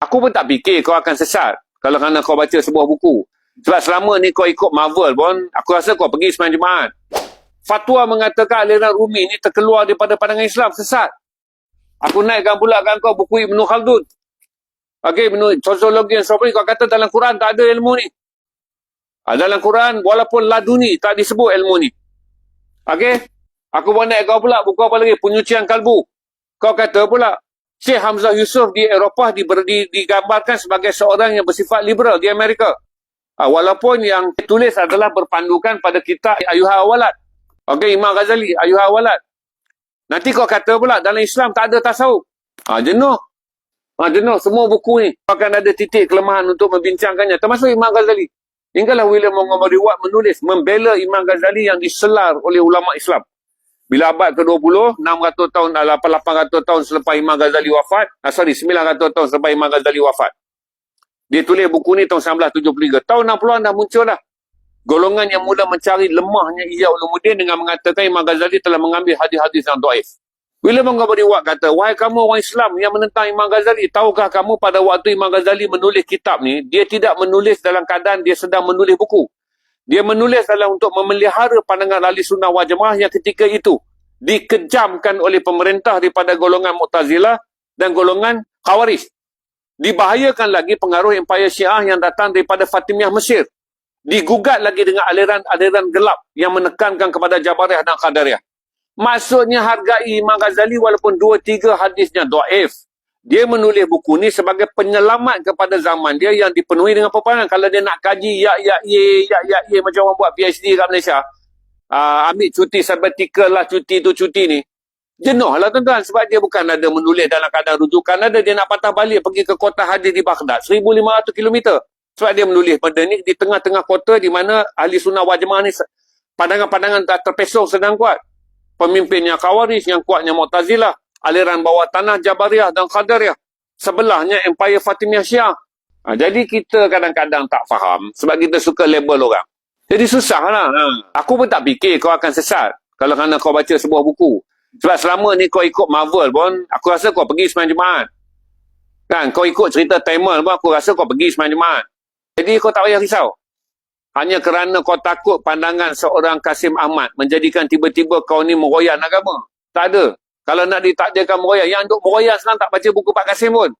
Aku pun tak fikir kau akan sesat kalau kerana kau baca sebuah buku. Sebab selama ni kau ikut Marvel pun, aku rasa kau pergi sembahyang Jumaat. Fatwa mengatakan aliran Rumi ni terkeluar daripada pandangan Islam, sesat. Aku naikkan pula kan kau buku Ibn Khaldun. Okey, sosiologi dan sebagainya, kau kata dalam Quran tak ada ilmu ni. Dalam Quran, walaupun laduni, tak disebut ilmu ni. Okey? Aku pun naik kau pula, buku apa lagi? Penyucian kalbu. Kau kata pula, Syekh Hamzah Yusuf di Eropah digambarkan sebagai seorang yang bersifat liberal di Amerika. Walaupun yang tulis adalah berpandukan pada kitab Ayyuhal Walad. Okey, Imam Ghazali, Ayyuhal Walad. Nanti kau kata pula, dalam Islam tak ada tasawuf. Jenuh. Jenuh semua buku ni. Akan ada titik kelemahan untuk membincangkannya. Termasuk Imam Ghazali. Hinggalah William Montgomery Watt menulis, membela Imam Ghazali yang diselar oleh ulama Islam. Bila abad ke-20, 600 tahun, 800 tahun selepas Imam Ghazali wafat, 900 tahun selepas Imam Ghazali wafat. Dia tulis buku ni tahun 1973. Tahun 60-an dah muncul dah. Golongan yang mula mencari lemahnya Ihya Ulumuddin dengan mengatakan Imam Ghazali telah mengambil hadis-hadis yang dhaif. William Montgomery Watt kata, wahai kamu orang Islam yang menentang Imam Ghazali, tahukah kamu pada waktu Imam Ghazali menulis kitab ni, dia tidak menulis dalam keadaan dia sedang menulis buku. Dia menulis adalah untuk memelihara pandangan ahli sunnah wal jamaah yang ketika itu dikejamkan oleh pemerintah daripada golongan Mu'tazilah dan golongan Khawarij. Dibahayakan lagi pengaruh Empire Syiah yang datang daripada Fatimiyah Mesir. Digugat lagi dengan aliran-aliran gelap yang menekankan kepada Jabariyah dan Qadariyah. Maksudnya hargai Imam Ghazali walaupun 2-3 hadisnya dhaif. Dia menulis buku ni sebagai penyelamat kepada zaman dia yang dipenuhi dengan peperangan. Kalau dia nak kaji ye macam orang buat PhD kat Malaysia, ambil cuti sabbatical lah, cuti tu cuti ni. Jenuh lah tuan-tuan, sebab dia bukan ada menulis dalam keadaan rujukan, ada dia nak patah balik pergi ke kota hadis di Baghdad, 1,500 km. Sebab dia menulis benda ni di tengah-tengah kota di mana ahli sunnah wal jamaah ni pandangan-pandangan tak terpesong sedang kuat. Pemimpinnya Khawarij, yang kuatnya Mu'tazilah, aliran bawah tanah Jabariyah dan Qadariyah. Sebelahnya Empire Fatimiyah Syiah. Jadi kita kadang-kadang tak faham sebab kita suka label orang. Jadi susah lah. Aku pun tak fikir kau akan sesat kalau kerana kau baca sebuah buku. Sebab selama ni kau ikut Marvel pun, aku rasa kau pergi sembahyang Jumaat. Kan, kau ikut cerita Tamil pun, aku rasa kau pergi sembahyang Jumaat. Jadi kau tak payah risau. Hanya kerana kau takut pandangan seorang Kasim Ahmad menjadikan tiba-tiba kau ni meroyan agama. Tak ada. Kalau nak ditakdirkan meroyan, yang duk meroyan sekarang tak baca buku Pak Kasim pun.